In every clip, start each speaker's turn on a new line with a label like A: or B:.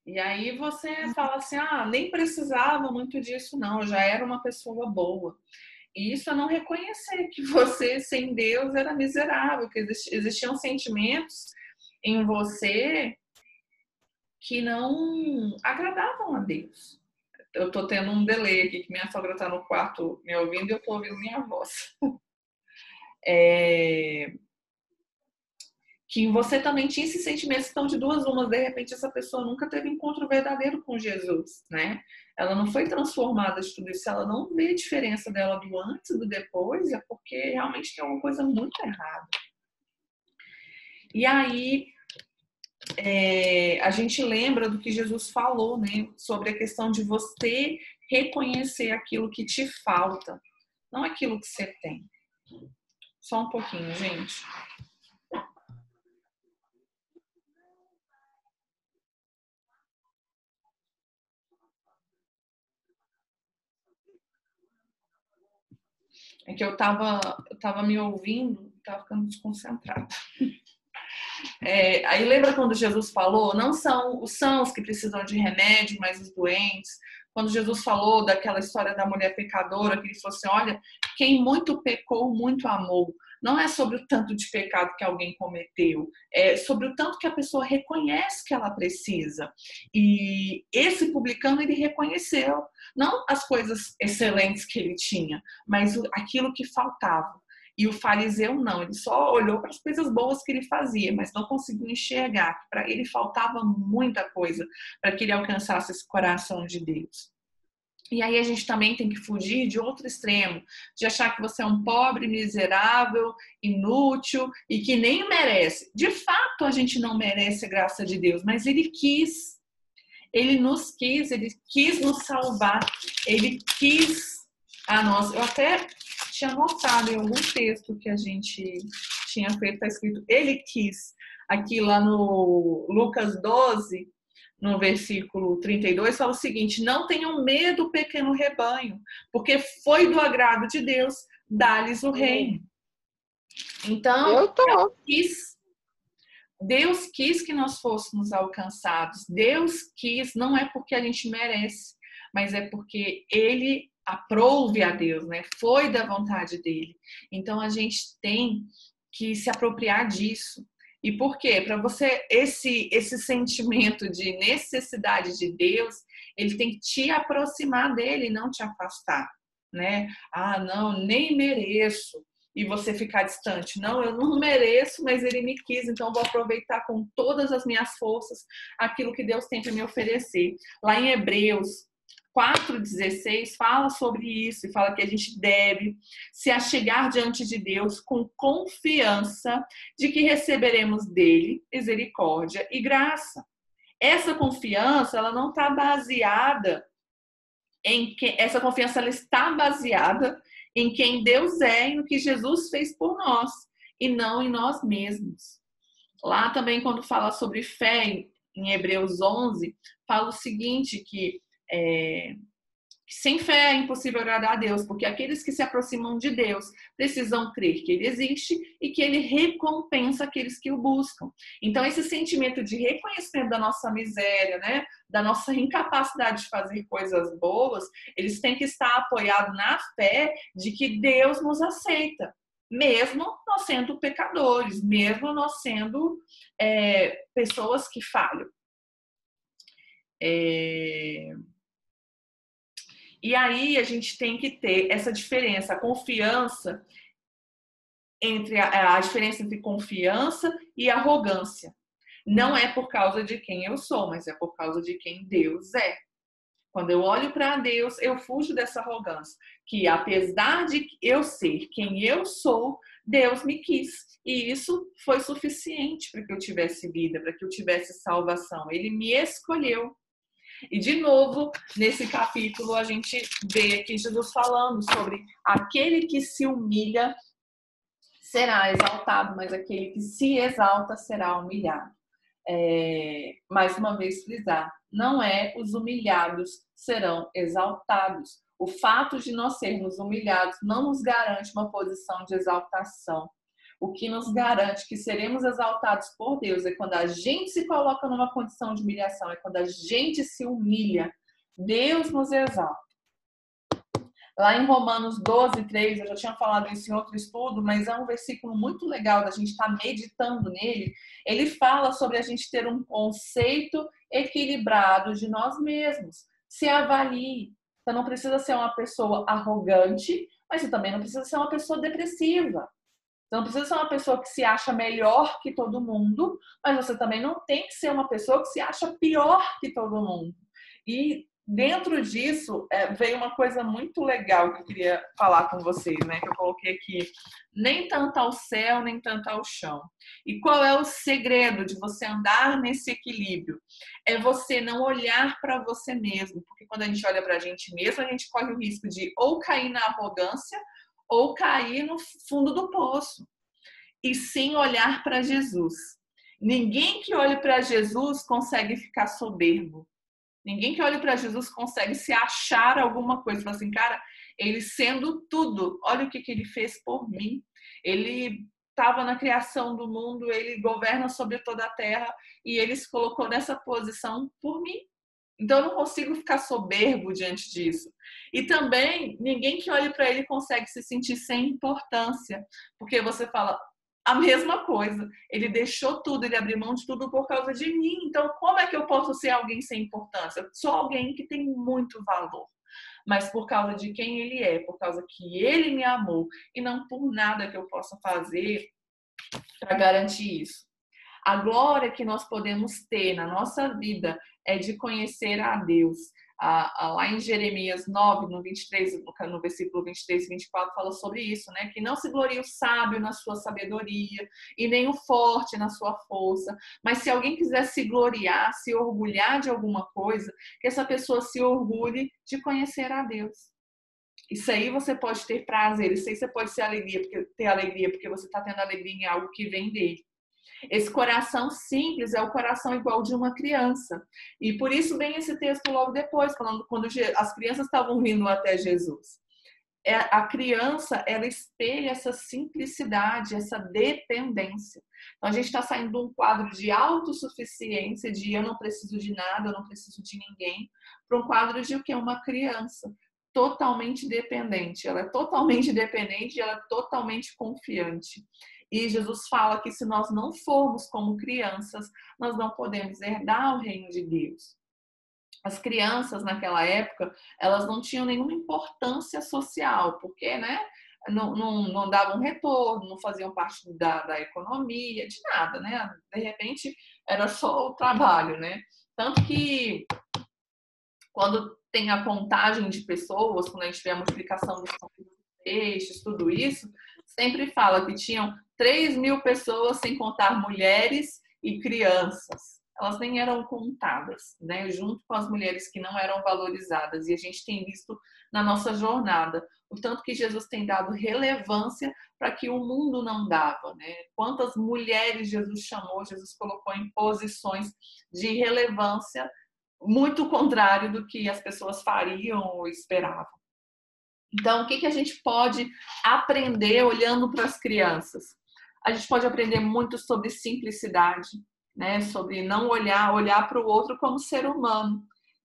A: E aí você fala assim, nem precisava muito disso, não, eu já era uma pessoa boa. E isso é não reconhecer que você, sem Deus, era miserável, que existiam sentimentos em você que não agradavam a Deus. Eu tô tendo um delay aqui, que minha sogra tá no quarto me ouvindo e eu tô ouvindo minha voz. Que você também tinha esses sentimentos, então de duas umas, de repente essa pessoa nunca teve encontro verdadeiro com Jesus, né? Ela não foi transformada de tudo isso, ela não vê a diferença dela do antes e do depois, é porque realmente tem alguma coisa muito errada. E aí a gente lembra do que Jesus falou, né? Sobre a questão de você reconhecer aquilo que te falta, não aquilo que você tem. Só um pouquinho, gente. É que eu tava me ouvindo, tava ficando desconcentrada. Aí lembra quando Jesus falou, não são os sãos que precisam de remédio, mas os doentes. Quando Jesus falou daquela história da mulher pecadora, que ele falou assim, olha, quem muito pecou, muito amou. Não é sobre o tanto de pecado que alguém cometeu, é sobre o tanto que a pessoa reconhece que ela precisa. E esse publicano, ele reconheceu, não as coisas excelentes que ele tinha, mas aquilo que faltava. E o fariseu não, ele só olhou para as coisas boas que ele fazia, mas não conseguiu enxergar que para ele faltava muita coisa para que ele alcançasse esse coração de Deus. E aí a gente também tem que fugir de outro extremo, de achar que você é um pobre, miserável, inútil e que nem merece. De fato, a gente não merece a graça de Deus, mas ele quis. Ele nos quis, ele quis nos salvar, ele quis a nós. Eu até tinha notado em algum texto que a gente tinha feito, tá escrito, ele quis. Aqui lá no Lucas 12, no versículo 32, fala o seguinte, não tenham medo, pequeno rebanho, porque foi do agrado de Deus dar-lhes o reino. Então, Deus quis que nós fôssemos alcançados. Deus quis, não é porque a gente merece, mas é porque ele aprouve a Deus, né? Foi da vontade dele. Então a gente tem que se apropriar disso. E por quê? Para você, esse sentimento de necessidade de Deus, ele tem que te aproximar dele, não te afastar, né? Não, nem mereço. E você ficar distante. Não, eu não mereço, mas ele me quis, então vou aproveitar com todas as minhas forças aquilo que Deus tem para me oferecer. Lá em Hebreus 4,16 fala sobre isso e fala que a gente deve se achegar diante de Deus com confiança de que receberemos dele misericórdia e graça. Essa confiança, ela não está baseada essa confiança ela está baseada em quem Deus é e no que Jesus fez por nós, e não em nós mesmos. Lá também, quando fala sobre fé, em Hebreus 11, fala o seguinte, que sem fé é impossível agradar a Deus, porque aqueles que se aproximam de Deus precisam crer que Ele existe e que Ele recompensa aqueles que o buscam. Então, esse sentimento de reconhecimento da nossa miséria, né, da nossa incapacidade de fazer coisas boas, eles têm que estar apoiados na fé de que Deus nos aceita, mesmo nós sendo pecadores, mesmo nós sendo pessoas que falham. E aí a gente tem que ter essa diferença, a confiança entre a diferença entre confiança e arrogância. Não é por causa de quem eu sou, mas é por causa de quem Deus é. Quando eu olho para Deus, eu fujo dessa arrogância, que apesar de eu ser quem eu sou, Deus me quis. E isso foi suficiente para que eu tivesse vida, para que eu tivesse salvação. Ele me escolheu. E, de novo, nesse capítulo, a gente vê aqui Jesus falando sobre aquele que se humilha será exaltado, mas aquele que se exalta será humilhado. Mais uma vez, frisar, não é os humilhados serão exaltados. O fato de nós sermos humilhados não nos garante uma posição de exaltação. O que nos garante que seremos exaltados por Deus é quando a gente se coloca numa condição de humilhação, é quando a gente se humilha. Deus nos exalta. Lá em Romanos 12:3, eu já tinha falado isso em outro estudo, mas é um versículo muito legal da gente estar meditando nele. Ele fala sobre a gente ter um conceito equilibrado de nós mesmos. Se avalie. Você não precisa ser uma pessoa arrogante, mas você também não precisa ser uma pessoa depressiva. Você não precisa ser uma pessoa que se acha melhor que todo mundo, mas você também não tem que ser uma pessoa que se acha pior que todo mundo. E dentro disso, veio uma coisa muito legal que eu queria falar com vocês, né? Que eu coloquei aqui. Nem tanto ao céu, nem tanto ao chão. E qual é o segredo de você andar nesse equilíbrio? É você não olhar para você mesmo. Porque quando a gente olha para a gente mesmo, a gente corre o risco de ou cair na arrogância ou cair no fundo do poço. E sim olhar para Jesus. Ninguém que olhe para Jesus consegue ficar soberbo. Ninguém que olhe para Jesus consegue se achar alguma coisa. Fala assim, cara, ele sendo tudo, olha o que ele fez por mim. Ele estava na criação do mundo, ele governa sobre toda a terra e ele se colocou nessa posição por mim. Então eu não consigo ficar soberbo diante disso. E também, ninguém que olhe para ele consegue se sentir sem importância. Porque você fala a mesma coisa. Ele deixou tudo, ele abriu mão de tudo por causa de mim. Então, como é que eu posso ser alguém sem importância? Eu sou alguém que tem muito valor. Mas por causa de quem ele é, por causa que ele me amou. E não por nada que eu possa fazer para garantir isso. A glória que nós podemos ter na nossa vida é de conhecer a Deus. Lá em Jeremias 9, no versículo 23 e 24, fala sobre isso, né? Que não se glorie o sábio na sua sabedoria e nem o forte na sua força. Mas se alguém quiser se gloriar, se orgulhar de alguma coisa, que essa pessoa se orgulhe de conhecer a Deus. Isso aí você pode ter prazer, isso aí você pode ter alegria, porque você está tendo alegria em algo que vem dele. Esse coração simples é o coração igual de uma criança. E por isso vem esse texto logo depois, falando quando as crianças estavam vindo até Jesus. A criança, ela espelha essa simplicidade, essa dependência. Então, a gente está saindo de um quadro de autossuficiência, de eu não preciso de nada, eu não preciso de ninguém, para um quadro de o que é uma criança totalmente dependente. Ela é totalmente dependente e ela é totalmente confiante. E Jesus fala que se nós não formos como crianças, nós não podemos herdar o reino de Deus. As crianças naquela época, elas não tinham nenhuma importância social, porque, né, não davam retorno, não faziam parte da economia, de nada, né? De repente, era só o trabalho, né? Tanto que quando tem a contagem de pessoas, quando a gente vê a multiplicação dos peixes, tudo isso, sempre fala que tinham 3.000 pessoas, sem contar mulheres e crianças. Elas nem eram contadas, né? Junto com as mulheres que não eram valorizadas. E a gente tem visto na nossa jornada o tanto que Jesus tem dado relevância para que o mundo não dava, né? Quantas mulheres Jesus chamou, Jesus colocou em posições de relevância muito contrário do que as pessoas fariam ou esperavam. Então, o que a gente pode aprender olhando para as crianças? A gente pode aprender muito sobre simplicidade, né? Sobre não olhar para o outro como ser humano.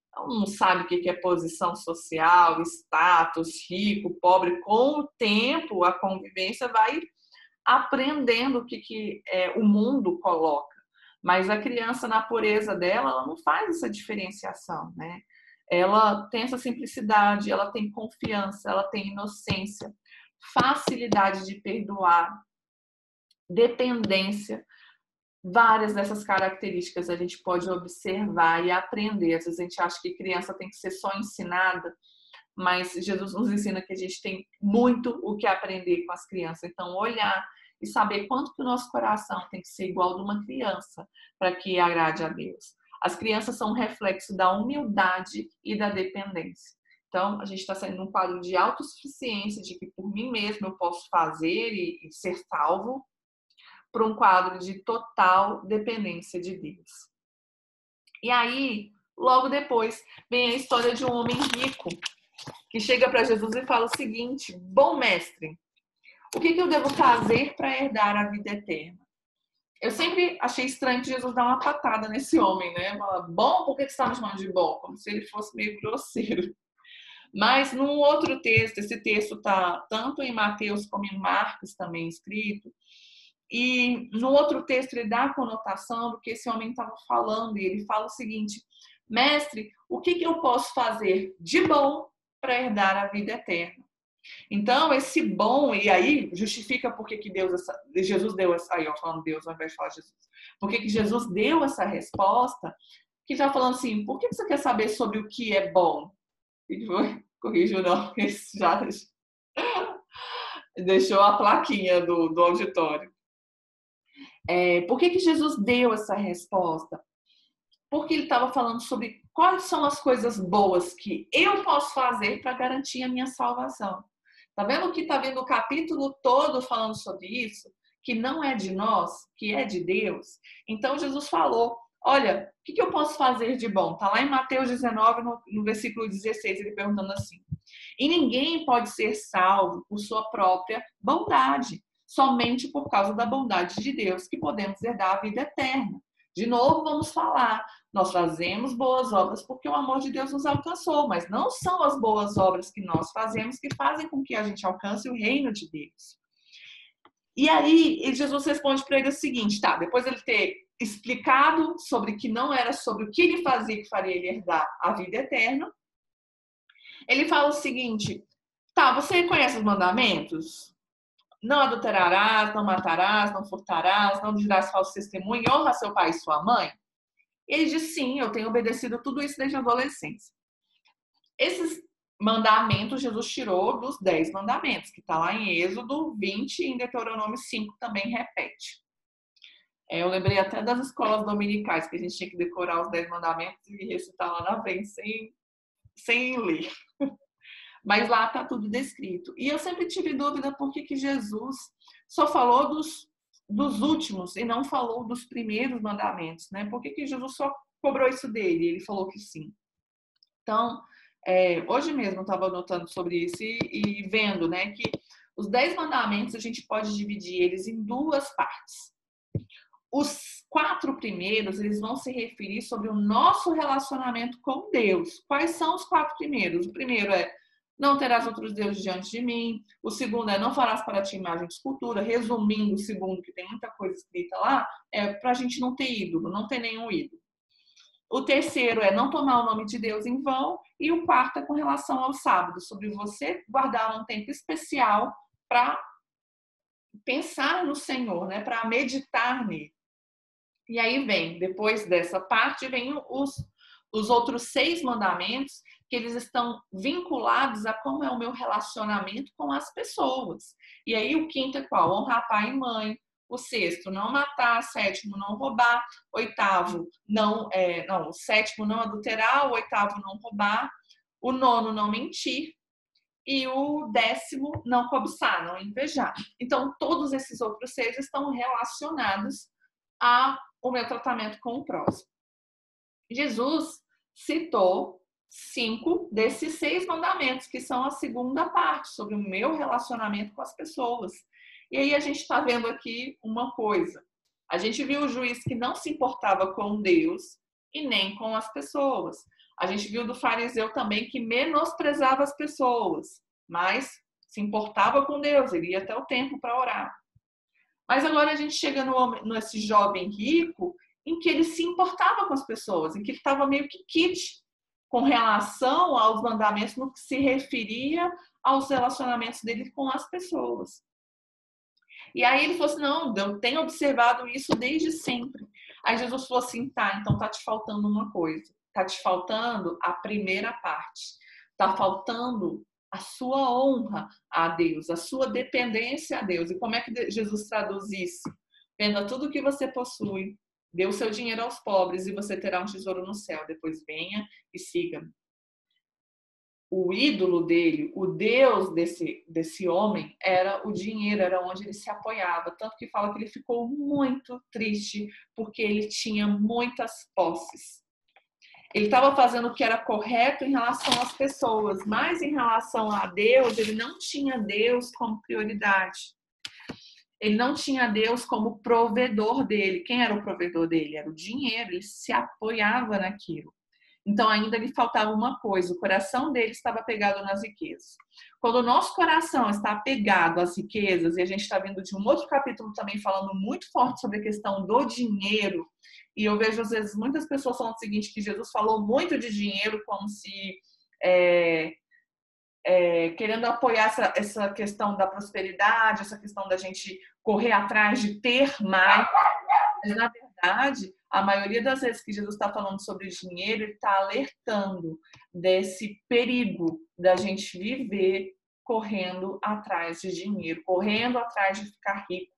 A: Então, não sabe o que é posição social, status, rico, pobre. Com o tempo, a convivência vai aprendendo o que o mundo coloca. Mas a criança, na pureza dela, ela não faz essa diferenciação, né? Ela tem essa simplicidade, ela tem confiança, ela tem inocência, facilidade de perdoar, dependência. Várias dessas características a gente pode observar e aprender. Às vezes a gente acha que criança tem que ser só ensinada, mas Jesus nos ensina que a gente tem muito o que aprender com as crianças. Então, olhar e saber quanto que o nosso coração tem que ser igual de uma criança para que agrade a Deus. As crianças são um reflexo da humildade e da dependência. Então, a gente está saindo de um quadro de autossuficiência, de que por mim mesmo eu posso fazer e ser salvo, para um quadro de total dependência de Deus. E aí, logo depois, vem a história de um homem rico que chega para Jesus e fala o seguinte: bom mestre, O que eu devo fazer para herdar a vida eterna? Eu sempre achei estranho que Jesus dá uma patada nesse homem, né? Fala, bom, por que você está me chamando de bom? Como se ele fosse meio grosseiro. Mas num outro texto, esse texto está tanto em Mateus como em Marcos também escrito, e no outro texto ele dá a conotação do que esse homem estava falando, e ele fala o seguinte: mestre, o que eu posso fazer de bom para herdar a vida eterna? Então, esse bom, e aí justifica por que Jesus deu essa, aí eu falando Deus ao invés de falar Jesus, por que Jesus deu essa resposta, que já falando assim, por que você quer saber sobre o que é bom? E foi, corrijo não, esse já deixou a plaquinha do auditório. Por que Jesus deu essa resposta? Porque ele estava falando sobre quais são as coisas boas que eu posso fazer para garantir a minha salvação. Tá vendo que tá vendo o capítulo todo falando sobre isso? Que não é de nós, que é de Deus. Então Jesus falou, olha, o que eu posso fazer de bom? Tá lá em Mateus 19, no versículo 16, ele perguntando assim. E ninguém pode ser salvo por sua própria bondade, somente por causa da bondade de Deus que podemos herdar a vida eterna. De novo, vamos falar, nós fazemos boas obras porque o amor de Deus nos alcançou, mas não são as boas obras que nós fazemos que fazem com que a gente alcance o reino de Deus. E aí, Jesus responde para ele o seguinte, tá, depois ele ter explicado sobre que não era sobre o que ele fazia que faria ele herdar a vida eterna, ele fala o seguinte, tá, você conhece os mandamentos? Não adulterarás, não matarás, não furtarás, não dirás falso testemunho, honra seu pai e sua mãe. Ele diz, sim, eu tenho obedecido tudo isso desde a adolescência. Esses mandamentos Jesus tirou dos 10 mandamentos, que está lá em Êxodo 20 e em Deuteronômio 5 também repete. Eu lembrei até das escolas dominicais, que a gente tinha que decorar os 10 mandamentos e recitar lá na frente sem ler. Mas lá está tudo descrito. E eu sempre tive dúvida por que Jesus só falou dos últimos e não falou dos primeiros mandamentos, né? Por que Jesus só cobrou isso dele? Ele falou que sim. Então, hoje mesmo eu estava anotando sobre isso e vendo, né, que os 10 mandamentos a gente pode dividir eles em duas partes. Os 4 primeiros, eles vão se referir sobre o nosso relacionamento com Deus. Quais são os 4 primeiros? O primeiro é não terás outros deuses diante de mim. O segundo é não farás para ti imagem de escultura. Resumindo, o segundo, que tem muita coisa escrita lá, é para a gente não ter ídolo, não ter nenhum ídolo. O terceiro é não tomar o nome de Deus em vão. E o quarto é com relação ao sábado, sobre você guardar um tempo especial para pensar no Senhor, né? Para meditar nele. E aí vem, depois dessa parte, vem os outros 6 mandamentos, que eles estão vinculados a como é o meu relacionamento com as pessoas. E aí o quinto é qual? Honrar pai e mãe. O sexto, não matar. Sétimo, não roubar. Oitavo, o sétimo, não adulterar. O oitavo, não roubar. O nono, não mentir. E o 10º, não cobiçar, não invejar. Então, todos esses outros 6 estão relacionados ao meu tratamento com o próximo. Jesus citou 5 desses 6 mandamentos, que são a segunda parte, sobre o meu relacionamento com as pessoas. E aí a gente está vendo aqui uma coisa. A gente viu o juiz que não se importava com Deus e nem com as pessoas. A gente viu do fariseu também que menosprezava as pessoas, mas se importava com Deus, ele ia até o templo para orar. Mas agora a gente chega nesse jovem rico, em que ele se importava com as pessoas, em que ele estava meio que kit com relação aos mandamentos no que se referia aos relacionamentos dele com as pessoas. E aí ele falou assim, não, eu tenho observado isso desde sempre. Aí Jesus falou assim, tá, então tá te faltando uma coisa. Tá te faltando a primeira parte. Tá faltando a sua honra a Deus, a sua dependência a Deus. E como é que Jesus traduz isso? Venda tudo que você possui, dê o seu dinheiro aos pobres e você terá um tesouro no céu. Depois venha e siga-me. O ídolo dele, o Deus desse homem, era o dinheiro, era onde ele se apoiava. Tanto que fala que ele ficou muito triste porque ele tinha muitas posses. Ele estava fazendo o que era correto em relação às pessoas, mas em relação a Deus, ele não tinha Deus como prioridade. Ele não tinha Deus como provedor dele. Quem era o provedor dele? Era o dinheiro, ele se apoiava naquilo. Então ainda lhe faltava uma coisa, o coração dele estava apegado nas riquezas. Quando o nosso coração está apegado às riquezas, e a gente está vindo de um outro capítulo também falando muito forte sobre a questão do dinheiro, e eu vejo às vezes muitas pessoas falando o seguinte, que Jesus falou muito de dinheiro como se querendo apoiar essa questão da prosperidade, essa questão da gente correr atrás de ter mais. Mas, na verdade, a maioria das vezes que Jesus está falando sobre dinheiro, ele está alertando desse perigo da gente viver correndo atrás de dinheiro, correndo atrás de ficar rico.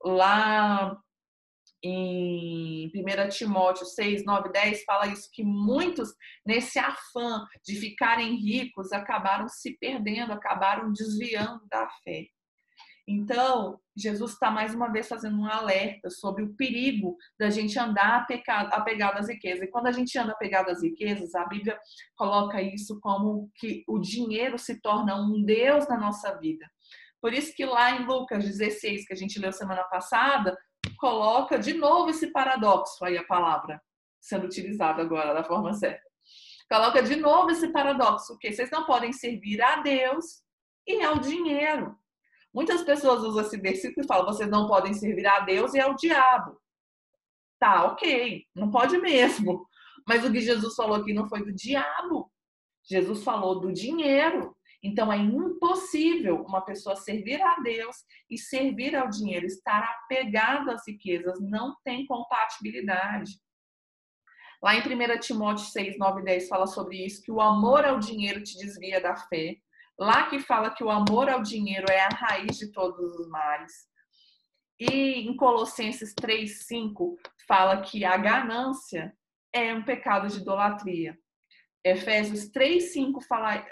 A: Lá em 1 Timóteo 6, 9, 10, fala isso, que muitos, nesse afã de ficarem ricos, acabaram se perdendo, acabaram desviando da fé. Então, Jesus está mais uma vez fazendo um alerta sobre o perigo da gente andar apegado às riquezas. E quando a gente anda apegado às riquezas, a Bíblia coloca isso como que o dinheiro se torna um Deus na nossa vida. Por isso que lá em Lucas 16, que a gente leu semana passada, coloca de novo esse paradoxo aí, a palavra sendo utilizada agora da forma certa. Coloca de novo esse paradoxo, que vocês não podem servir a Deus e ao dinheiro. Muitas pessoas usam esse versículo e falam, vocês não podem servir a Deus e ao diabo. Tá, ok, não pode mesmo. Mas o que Jesus falou aqui não foi do diabo. Jesus falou do dinheiro. Então é impossível uma pessoa servir a Deus e servir ao dinheiro. Estar apegado às riquezas não tem compatibilidade. Lá em 1 Timóteo 6, 9 e 10 fala sobre isso, que o amor ao dinheiro te desvia da fé. Lá que fala que o amor ao dinheiro é a raiz de todos os males. E em Colossenses 3:5 fala que a ganância é um pecado de idolatria. Efésios 3:5 fala,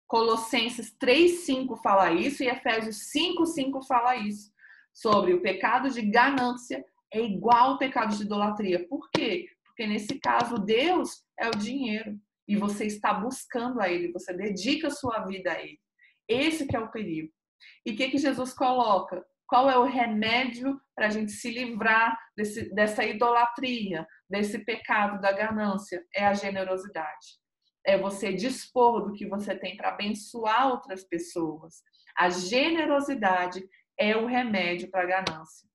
A: Colossenses 3:5 fala isso e Efésios 5:5 fala isso, sobre o pecado de ganância é igual ao pecado de idolatria. Por quê? Porque nesse caso Deus é o dinheiro e você está buscando a Ele, você dedica a sua vida a Ele. Esse que é o perigo. E o que Jesus coloca? Qual é o remédio para a gente se livrar dessa idolatria, desse pecado da ganância? É a generosidade. É você dispor do que você tem para abençoar outras pessoas. A generosidade é o remédio para a ganância.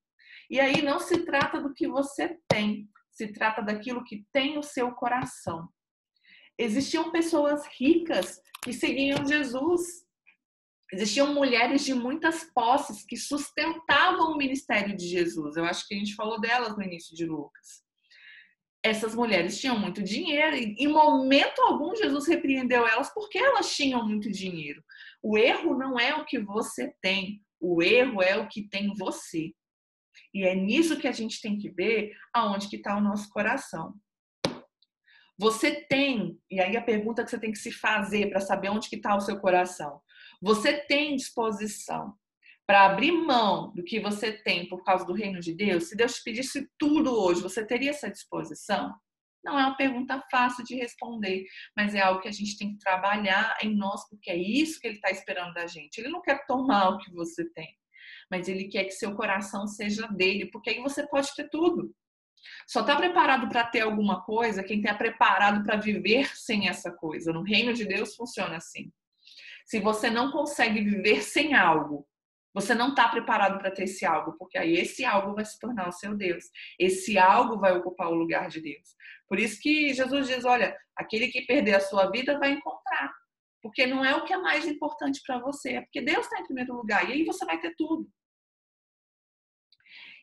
A: E aí não se trata do que você tem, se trata daquilo que tem no seu coração. Existiam pessoas ricas que seguiam Jesus. Existiam mulheres de muitas posses que sustentavam o ministério de Jesus. Eu acho que a gente falou delas no início de Lucas. Essas mulheres tinham muito dinheiro e em momento algum Jesus repreendeu elas porque elas tinham muito dinheiro. O erro não é o que você tem, o erro é o que tem você. E é nisso que a gente tem que ver aonde que está o nosso coração. Você tem, e aí a pergunta que você tem que se fazer para saber onde que está o seu coração. Você tem disposição para abrir mão do que você tem por causa do reino de Deus? Se Deus te pedisse tudo hoje, você teria essa disposição? Não é uma pergunta fácil de responder, mas é algo que a gente tem que trabalhar em nós, porque é isso que Ele está esperando da gente. Ele não quer tomar o que você tem, mas Ele quer que seu coração seja dele, porque aí você pode ter tudo. Só está preparado para ter alguma coisa quem está preparado para viver sem essa coisa. No reino de Deus funciona assim. Se você não consegue viver sem algo, você não está preparado para ter esse algo, porque aí esse algo vai se tornar o seu Deus. Esse algo vai ocupar o lugar de Deus. Por isso que Jesus diz, olha, aquele que perder a sua vida vai encontrar. Porque não é o que é mais importante para você, é porque Deus está em primeiro lugar. E aí você vai ter tudo.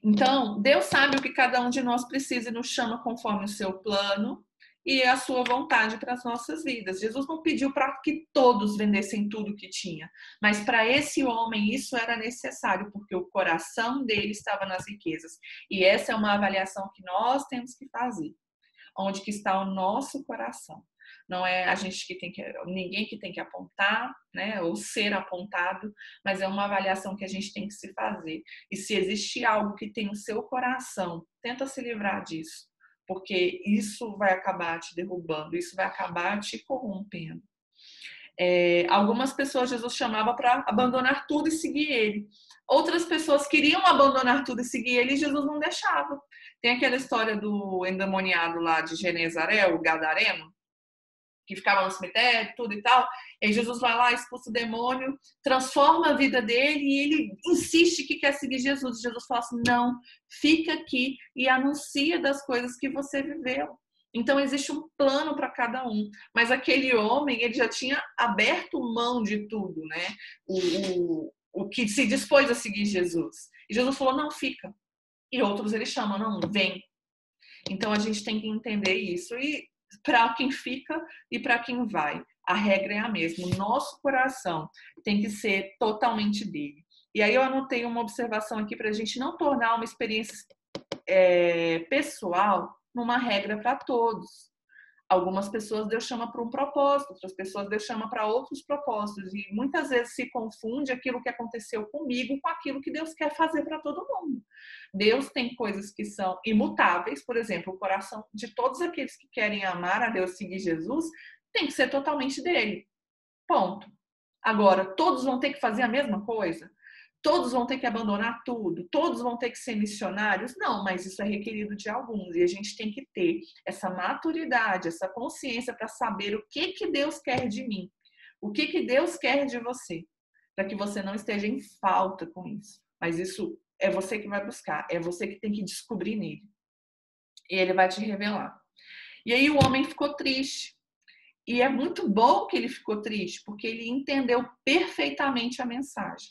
A: Então, Deus sabe o que cada um de nós precisa e nos chama conforme o seu plano e a sua vontade para as nossas vidas. Jesus não pediu para que todos vendessem tudo que tinha, mas para esse homem isso era necessário, porque o coração dele estava nas riquezas. E essa é uma avaliação que nós temos que fazer. Onde que está o nosso coração? Não é a gente que tem que, ninguém que tem que apontar, né, ou ser apontado, mas é uma avaliação que a gente tem que se fazer. E se existe algo que tem no seu coração, tenta se livrar disso, porque isso vai acabar te derrubando, isso vai acabar te corrompendo. Algumas pessoas Jesus chamava para abandonar tudo e seguir ele. Outras pessoas queriam abandonar tudo e seguir ele e Jesus não deixava. Tem aquela história do endemoniado lá de Genezaré, o Gadareno, que ficava no cemitério, tudo e tal. E aí Jesus vai lá, expulsa o demônio, transforma a vida dele e ele insiste que quer seguir Jesus. E Jesus fala assim, não, fica aqui e anuncia das coisas que você viveu. Então existe um plano para cada um. Mas aquele homem, ele já tinha aberto mão de tudo, né? O que se dispôs a seguir Jesus. E Jesus falou, não, fica. E outros ele chama, não, vem. Então a gente tem que entender isso. E para quem fica e para quem vai, a regra é a mesma. O nosso coração tem que ser totalmente dele. E aí eu anotei uma observação aqui para a gente não tornar uma experiência pessoal numa regra para todos. Algumas pessoas Deus chama para um propósito, outras pessoas Deus chama para outros propósitos. E muitas vezes se confunde aquilo que aconteceu comigo com aquilo que Deus quer fazer para todo mundo. Deus tem coisas que são imutáveis, por exemplo, o coração de todos aqueles que querem amar a Deus, seguir Jesus, tem que ser totalmente dele. Ponto. Agora, todos vão ter que fazer a mesma coisa? Todos vão ter que abandonar tudo? Todos vão ter que ser missionários? Não, mas isso é requerido de alguns. E a gente tem que ter essa maturidade, essa consciência para saber o que Deus quer de mim. O que Deus quer de você. Para que você não esteja em falta com isso. Mas isso é você que vai buscar. É você que tem que descobrir nele. E ele vai te revelar. E aí o homem ficou triste. E é muito bom que ele ficou triste, porque ele entendeu perfeitamente a mensagem.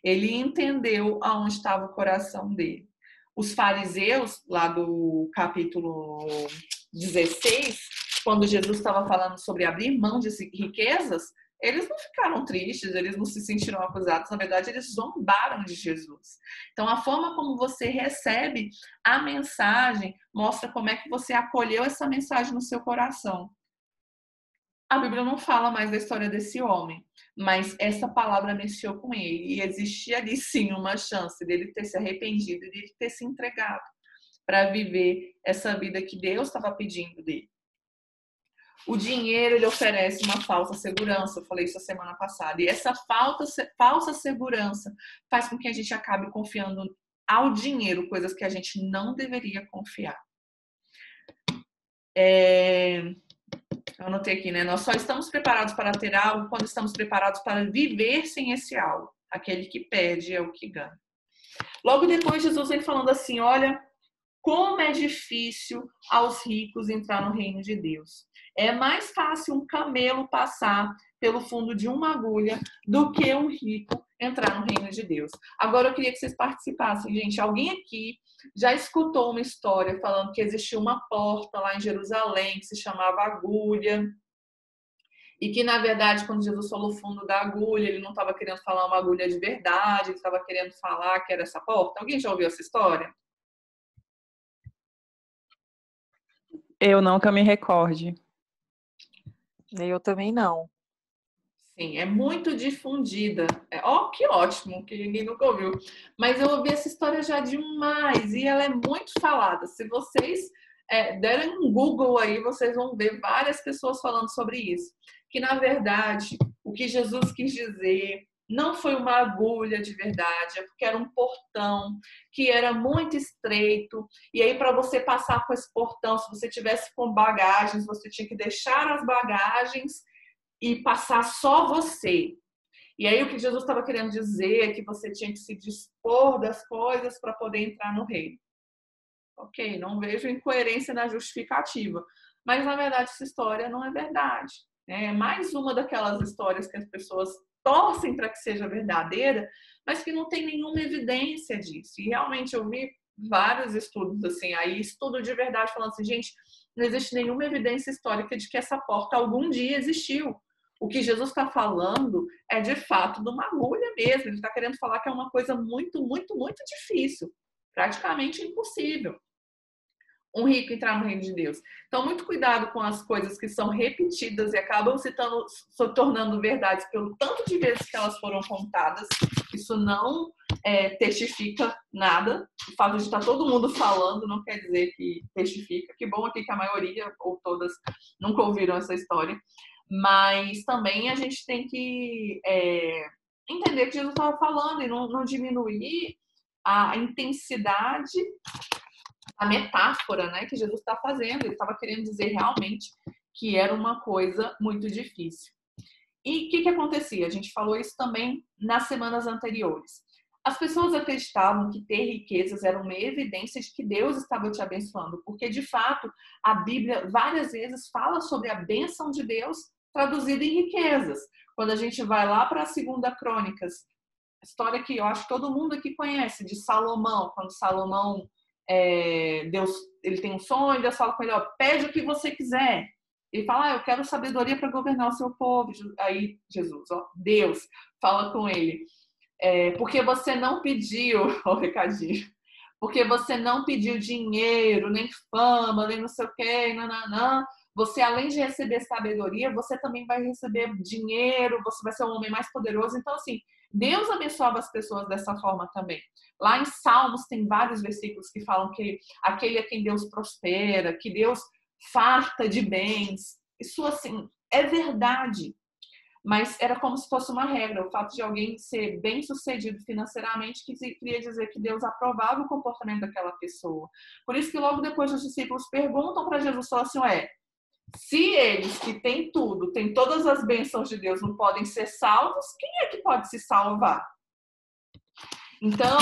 A: Ele entendeu aonde estava o coração dele. Os fariseus, lá do capítulo 16, quando Jesus estava falando sobre abrir mão de riquezas, eles não ficaram tristes, eles não se sentiram acusados, na verdade, eles zombaram de Jesus. Então, a forma como você recebe a mensagem mostra como é que você acolheu essa mensagem no seu coração. A Bíblia não fala mais da história desse homem, mas essa palavra mexeu com ele. E existia ali sim uma chance dele ter se arrependido e dele ter se entregado para viver essa vida que Deus estava pedindo dele. O dinheiro, ele oferece uma falsa segurança, eu falei isso a semana passada. E essa falsa segurança faz com que a gente acabe confiando ao dinheiro, coisas que a gente não deveria confiar. Eu anotei aqui, né? Nós só estamos preparados para ter algo quando estamos preparados para viver sem esse algo. Aquele que perde é o que ganha. Logo depois, Jesus vem falando assim, olha, como é difícil aos ricos entrar no reino de Deus. É mais fácil um camelo passar pelo fundo de uma agulha do que um rico entrar no reino de Deus. Agora eu queria que vocês participassem, gente. Alguém aqui já escutou uma história falando que existia uma porta lá em Jerusalém que se chamava agulha e que, na verdade, quando Jesus falou fundo da agulha, ele não estava querendo falar uma agulha de verdade, ele estava querendo falar que era essa porta? Alguém já ouviu essa história?
B: Eu não que eu me recorde.
C: Eu também não.
A: Sim, é muito difundida. Que ótimo, que ninguém nunca ouviu. Mas eu ouvi essa história já demais e ela é muito falada. Se vocês derem um Google aí, vocês vão ver várias pessoas falando sobre isso. Que, na verdade, o que Jesus quis dizer não foi uma agulha de verdade, é porque era um portão que era muito estreito. E aí, para você passar com esse portão, se você tivesse com bagagens, você tinha que deixar as bagagens e passar só você. E aí o que Jesus estava querendo dizer é que você tinha que se dispor das coisas para poder entrar no reino. Ok, não vejo incoerência na justificativa. Mas, na verdade, essa história não é verdade. É mais uma daquelas histórias que as pessoas torcem para que seja verdadeira, mas que não tem nenhuma evidência disso. E realmente eu vi vários estudos assim, aí estudo de verdade falando assim, gente, não existe nenhuma evidência histórica de que essa porta algum dia existiu. O que Jesus está falando é de fato de uma agulha mesmo. Ele está querendo falar que é uma coisa muito, muito, muito difícil, praticamente impossível, um rico entrar no reino de Deus. Então, muito cuidado com as coisas que são repetidas e acabam se tornando verdades pelo tanto de vezes que elas foram contadas. Isso não testifica nada. O fato de estar todo mundo falando não quer dizer que testifica. Que bom aqui que a maioria ou todas nunca ouviram essa história. Mas também a gente tem que entender que Jesus estava falando e não diminuir a intensidade, a metáfora, né, que Jesus está fazendo. Ele estava querendo dizer realmente que era uma coisa muito difícil. E o que acontecia? A gente falou isso também nas semanas anteriores. As pessoas acreditavam que ter riquezas era uma evidência de que Deus estava te abençoando, porque de fato a Bíblia várias vezes fala sobre a bênção de Deus traduzida em riquezas. Quando a gente vai lá para a 2 Crônicas, história que eu acho que todo mundo aqui conhece, de Salomão, quando Salomão, Deus, ele tem um sonho, Deus fala com ele, ó, pede o que você quiser. Ele fala, eu quero sabedoria para governar o seu povo. Aí Jesus, ó, Deus, fala com ele, porque você não pediu, ó, o recadinho, porque você não pediu dinheiro, nem fama, nem não sei o quê, nananã. Você, além de receber sabedoria, você também vai receber dinheiro, você vai ser um homem mais poderoso. Então, assim, Deus abençoava as pessoas dessa forma também. Lá em Salmos tem vários versículos que falam que aquele a quem Deus prospera, que Deus farta de bens. Isso, assim, é verdade. Mas era como se fosse uma regra. O fato de alguém ser bem sucedido financeiramente queria dizer que Deus aprovava o comportamento daquela pessoa. Por isso que logo depois os discípulos perguntam para Jesus, falam assim, se eles que têm tudo, têm todas as bênçãos de Deus, não podem ser salvos, quem é que pode se salvar? Então,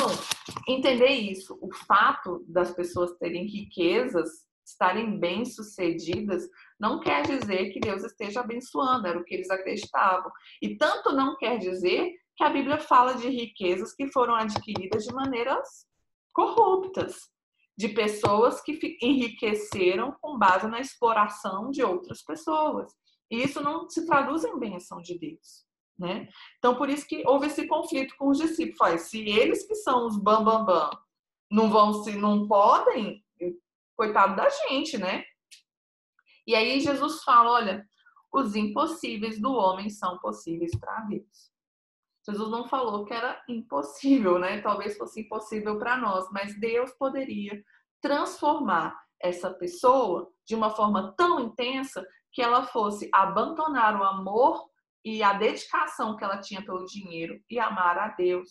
A: entender isso, o fato das pessoas terem riquezas, estarem bem-sucedidas, não quer dizer que Deus esteja abençoando, era o que eles acreditavam. E tanto não quer dizer que a Bíblia fala de riquezas que foram adquiridas de maneiras corruptas, de pessoas que enriqueceram com base na exploração de outras pessoas. E isso não se traduz em bênção de Deus, né? Então, por isso que houve esse conflito com os discípulos. Se eles que são os bambambam não podem, coitado da gente, né? E aí Jesus fala, olha, os impossíveis do homem são possíveis para Deus. Jesus não falou que era impossível, né? Talvez fosse impossível para nós, mas Deus poderia transformar essa pessoa de uma forma tão intensa que ela fosse abandonar o amor e a dedicação que ela tinha pelo dinheiro e amar a Deus.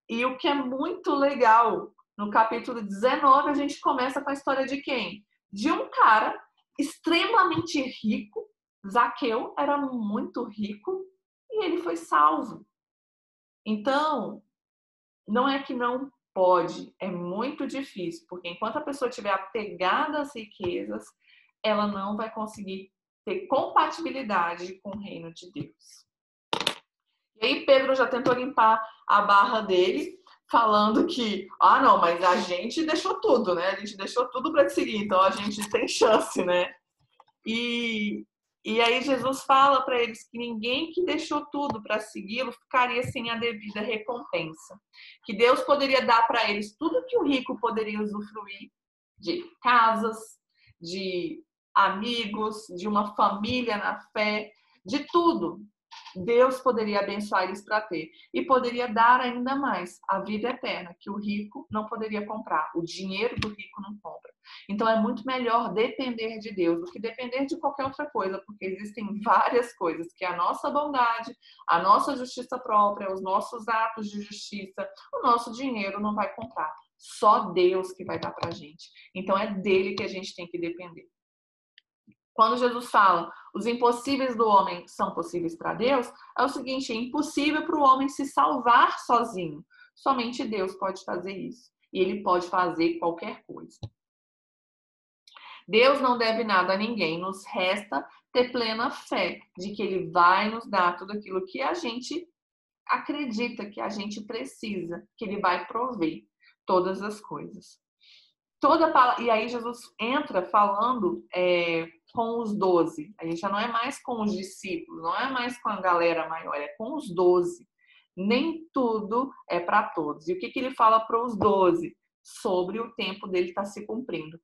A: E o que é muito legal, no capítulo 19, a gente começa com a história de quem? De um cara extremamente rico. Zaqueu era muito rico e ele foi salvo. Então, não é que não pode, é muito difícil, porque enquanto a pessoa estiver apegada às riquezas, ela não vai conseguir ter compatibilidade com o reino de Deus. E aí Pedro já tentou limpar a barra dele, falando que, não, mas a gente deixou tudo, né? A gente deixou tudo para te seguir, então a gente tem chance, né? E aí Jesus fala para eles que ninguém que deixou tudo para segui-lo ficaria sem a devida recompensa. Que Deus poderia dar para eles tudo que o rico poderia usufruir, de casas, de amigos, de uma família na fé, de tudo. Deus poderia abençoar eles para ter. E poderia dar ainda mais, a vida eterna, que o rico não poderia comprar. O dinheiro do rico não compra. Então é muito melhor depender de Deus do que depender de qualquer outra coisa, porque existem várias coisas que a nossa bondade, a nossa justiça própria, os nossos atos de justiça, o nosso dinheiro não vai comprar. Só Deus que vai dar pra gente. Então é dele que a gente tem que depender. Quando Jesus fala, os impossíveis do homem são possíveis para Deus, é o seguinte, é impossível para o homem se salvar sozinho. Somente Deus pode fazer isso. E ele pode fazer qualquer coisa. Deus não deve nada a ninguém, nos resta ter plena fé de que ele vai nos dar tudo aquilo que a gente acredita, que a gente precisa, que ele vai prover todas as coisas. E aí Jesus entra falando com os 12. Aí já não é mais com os discípulos, não é mais com a galera maior, é com os 12. Nem tudo é para todos. E o que ele fala para os 12? Sobre o tempo dele estar se cumprindo.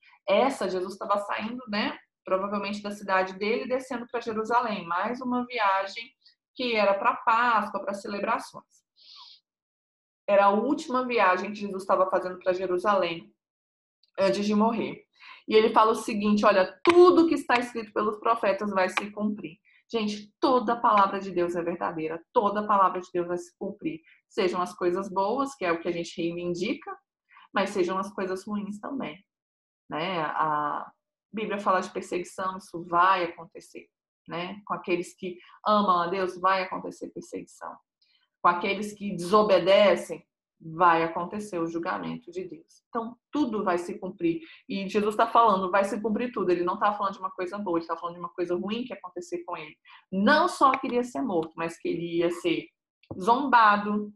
A: Jesus estava saindo, né, provavelmente da cidade dele, descendo para Jerusalém. Mais uma viagem que era para Páscoa, para celebrações. Era a última viagem que Jesus estava fazendo para Jerusalém antes de morrer. E ele fala o seguinte, olha, tudo que está escrito pelos profetas vai se cumprir. Gente, toda a palavra de Deus é verdadeira, toda a palavra de Deus vai se cumprir. Sejam as coisas boas, que é o que a gente reivindica, mas sejam as coisas ruins também, né? A Bíblia fala de perseguição, isso vai acontecer, né? Com aqueles que amam a Deus, vai acontecer perseguição. Com aqueles que desobedecem, vai acontecer o julgamento de Deus. Então, tudo vai se cumprir. E Jesus está falando, vai se cumprir tudo. Ele não está falando de uma coisa boa, ele está falando de uma coisa ruim que ia acontecer com ele. Não só queria ser morto, mas queria ser zombado,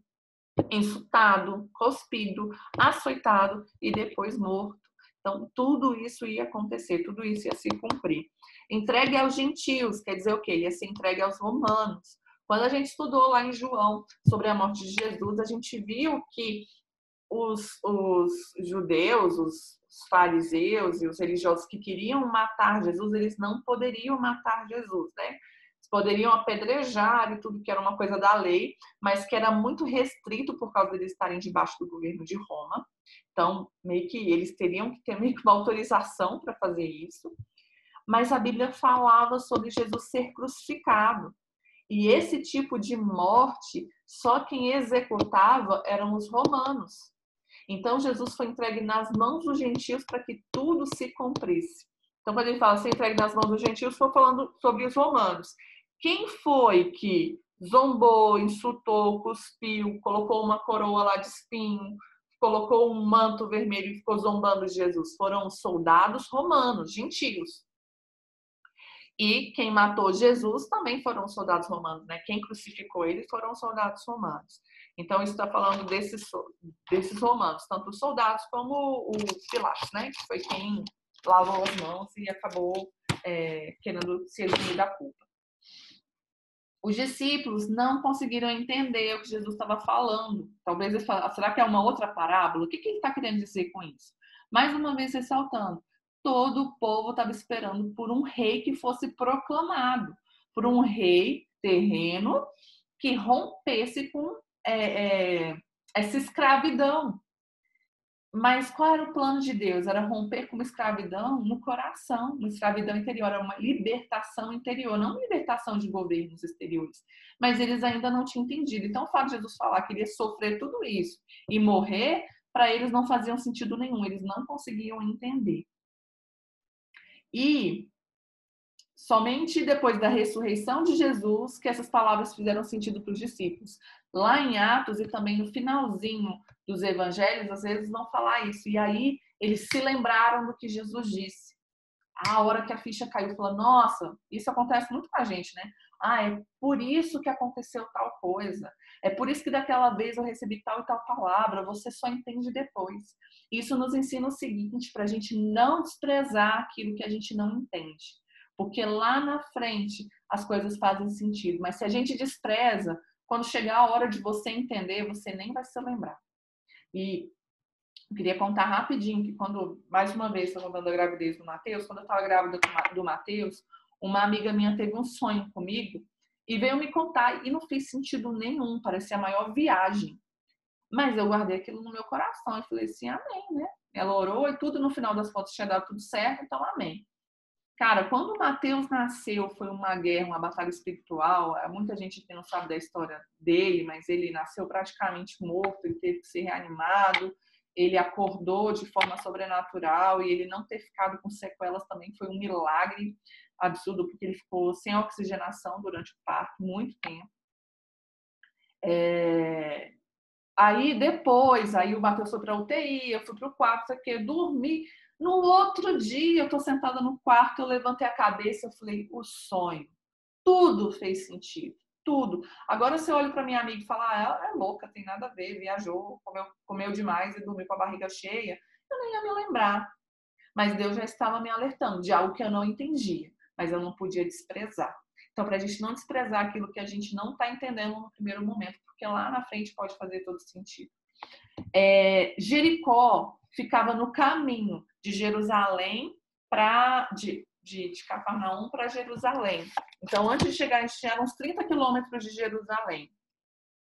A: insultado, cuspido, açoitado e depois morto. Então, tudo isso ia acontecer, tudo isso ia se cumprir. Entregue aos gentios, quer dizer o quê? Ele ia ser entregue aos romanos. Quando a gente estudou lá em João sobre a morte de Jesus, a gente viu que os judeus, os fariseus e os religiosos que queriam matar Jesus, eles não poderiam matar Jesus, né? Eles poderiam apedrejar e tudo que era uma coisa da lei, mas que era muito restrito por causa deles estarem debaixo do governo de Roma. Então, meio que eles teriam que ter meio que uma autorização para fazer isso. Mas a Bíblia falava sobre Jesus ser crucificado. E esse tipo de morte, só quem executava eram os romanos. Então, Jesus foi entregue nas mãos dos gentios para que tudo se cumprisse. Então, quando ele fala ser entregue nas mãos dos gentios, estou falando sobre os romanos. Quem foi que zombou, insultou, cuspiu, colocou uma coroa lá de espinho, colocou um manto vermelho e ficou zombando de Jesus? Foram os soldados romanos, gentios. E quem matou Jesus também foram os soldados romanos, né? Quem crucificou ele foram os soldados romanos. Então, isso está falando desses romanos, tanto os soldados como o Pilatos, né? Que foi quem lavou as mãos e acabou querendo se eximir da culpa. Os discípulos não conseguiram entender o que Jesus estava falando. Talvez eles falaram, será que é uma outra parábola? O que ele está querendo dizer com isso? Mais uma vez ressaltando, todo o povo estava esperando por um rei que fosse proclamado, por um rei terreno que rompesse com essa escravidão. Mas qual era o plano de Deus? Era romper com uma escravidão no coração, uma escravidão interior, era uma libertação interior, não uma libertação de governos exteriores. Mas eles ainda não tinham entendido. Então, o fato de Jesus falar que ele ia sofrer tudo isso e morrer, para eles não fazia sentido nenhum, eles não conseguiam entender. E somente depois da ressurreição de Jesus que essas palavras fizeram sentido para os discípulos. Lá em Atos e também no finalzinho dos evangelhos, às vezes vão falar isso. E aí eles se lembraram do que Jesus disse. A hora que a ficha caiu, falou, nossa, isso acontece muito com a gente, né? É por isso que aconteceu tal coisa. É por isso que daquela vez eu recebi tal e tal palavra. Você só entende depois. Isso nos ensina o seguinte, para a gente não desprezar aquilo que a gente não entende. Porque lá na frente as coisas fazem sentido. Mas se a gente despreza, quando chegar a hora de você entender, você nem vai se lembrar. E eu queria contar rapidinho que quando, mais uma vez, estou contando a gravidez do Matheus, quando eu estava grávida do Matheus, uma amiga minha teve um sonho comigo e veio me contar e não fez sentido nenhum, parecia a maior viagem. Mas eu guardei aquilo no meu coração e falei assim, amém, né? Ela orou e tudo, no final das contas tinha dado tudo certo, então amém. Cara, quando o Mateus nasceu, foi uma guerra, uma batalha espiritual. Muita gente não sabe da história dele, mas ele nasceu praticamente morto, ele teve que ser reanimado, ele acordou de forma sobrenatural e ele não ter ficado com sequelas também foi um milagre absurdo, porque ele ficou sem oxigenação durante o parto, muito tempo. Aí depois, o Mateus foi para a UTI, eu fui para o quarto, dormi. No outro dia, eu tô sentada no quarto, eu levantei a cabeça, eu falei, o sonho. Tudo fez sentido, tudo. Agora você olha para minha amiga e fala, ela é louca, tem nada a ver, viajou, comeu demais e dormiu com a barriga cheia. Eu nem ia me lembrar. Mas Deus já estava me alertando de algo que eu não entendia, mas eu não podia desprezar. Então, para a gente não desprezar aquilo que a gente não está entendendo no primeiro momento, porque lá na frente pode fazer todo sentido. Jericó ficava no caminho de Jerusalém de Cafarnaum para Jerusalém. Então, antes de chegar, a gente tinha uns 30 quilômetros de Jerusalém.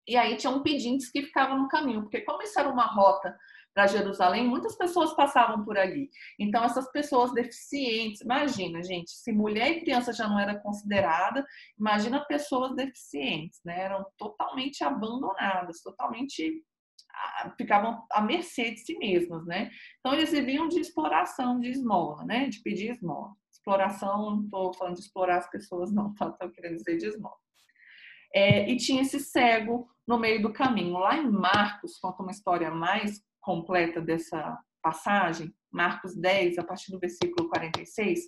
A: E aí tinham pedintes que ficavam no caminho, porque como isso era uma rota para Jerusalém, muitas pessoas passavam por ali. Então, essas pessoas deficientes, imagina, gente, se mulher e criança já não era considerada, imagina pessoas deficientes, né? Eram totalmente abandonadas, totalmente ficavam à mercê de si mesmas, né? Então, eles viviam de exploração, de esmola, né? De pedir esmola. Exploração, não estou falando de explorar as pessoas, não, tá? Estou querendo dizer de esmola. E tinha esse cego no meio do caminho. Lá em Marcos, conta uma história mais completa dessa passagem, Marcos 10, a partir do versículo 46,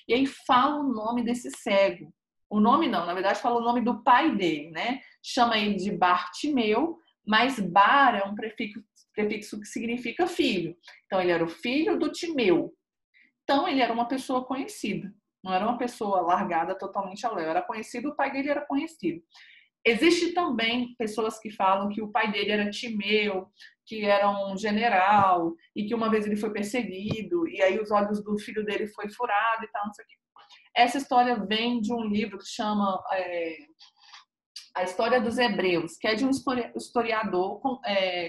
A: e aí fala o nome desse cego. O nome não, na verdade fala o nome do pai dele, né? Chama ele de Bartimeu, mas Bar é um prefixo que significa filho. Então ele era o filho do Timeu. Então ele era uma pessoa conhecida, não era uma pessoa largada totalmente ao léu, era conhecido, o pai dele era conhecido. Existe também pessoas que falam que o pai dele era Timeu, que era um general, e que uma vez ele foi perseguido, e aí os olhos do filho dele foi furado e tal, não sei o quê. Essa história vem de um livro que chama A História dos Hebreus, que é de um historiador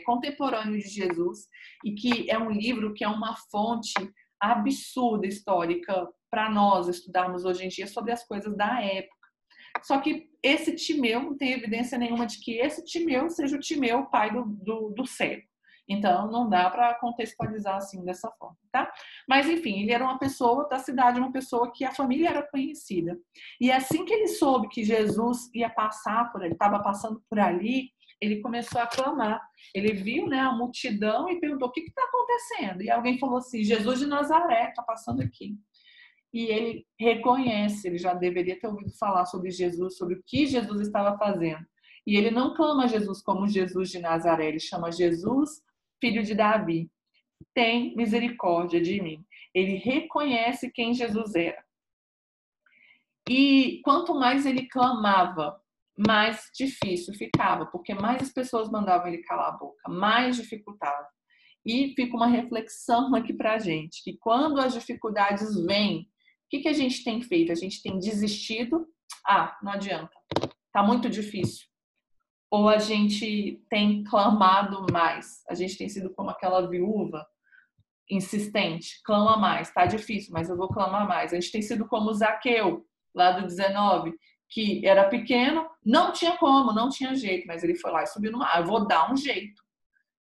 A: contemporâneo de Jesus, e que é um livro que é uma fonte absurda histórica para nós estudarmos hoje em dia sobre as coisas da época. Só que esse Timeu não tem evidência nenhuma de que esse Timeu seja o Timeu, pai do cego. Então, não dá para contextualizar assim dessa forma, tá? Mas, enfim, ele era uma pessoa da cidade, uma pessoa que a família era conhecida. E assim que ele soube que Jesus ia passar por ele, estava passando por ali, ele começou a clamar. Ele viu, né, a multidão e perguntou: o que está acontecendo? E alguém falou assim: Jesus de Nazaré está passando aqui. E ele reconhece, ele já deveria ter ouvido falar sobre Jesus, sobre o que Jesus estava fazendo. E ele não clama Jesus como Jesus de Nazaré, ele chama Jesus, filho de Davi. Tem misericórdia de mim. Ele reconhece quem Jesus era. E quanto mais ele clamava, mais difícil ficava, porque mais as pessoas mandavam ele calar a boca, mais dificultava. E fica uma reflexão aqui pra gente, que quando as dificuldades vêm, o que a gente tem feito? A gente tem desistido? Não adianta. Tá muito difícil. Ou a gente tem clamado mais? A gente tem sido como aquela viúva insistente. Clama mais. Tá difícil, mas eu vou clamar mais. A gente tem sido como o Zaqueu, lá do 19, que era pequeno, não tinha como, não tinha jeito, mas ele foi lá e subiu no mar. Eu vou dar um jeito.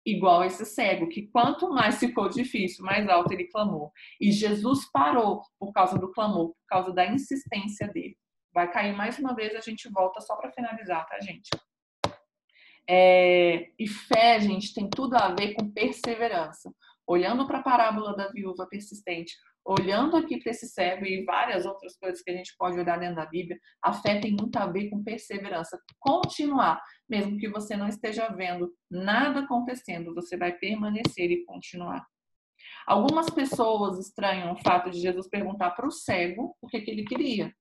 A: Igual esse cego, que quanto mais ficou difícil, mais alto ele clamou. E Jesus parou por causa do clamor, por causa da insistência dele. Vai cair mais uma vez, a gente volta só para finalizar, tá, gente? E fé, gente, tem tudo a ver com perseverança. Olhando para a parábola da viúva persistente, olhando aqui para esse cego e várias outras coisas que a gente pode olhar dentro da Bíblia, a fé tem muito a ver com perseverança. Continuar, mesmo que você não esteja vendo nada acontecendo, você vai permanecer e continuar. Algumas pessoas estranham o fato de Jesus perguntar para o cego o que ele queria.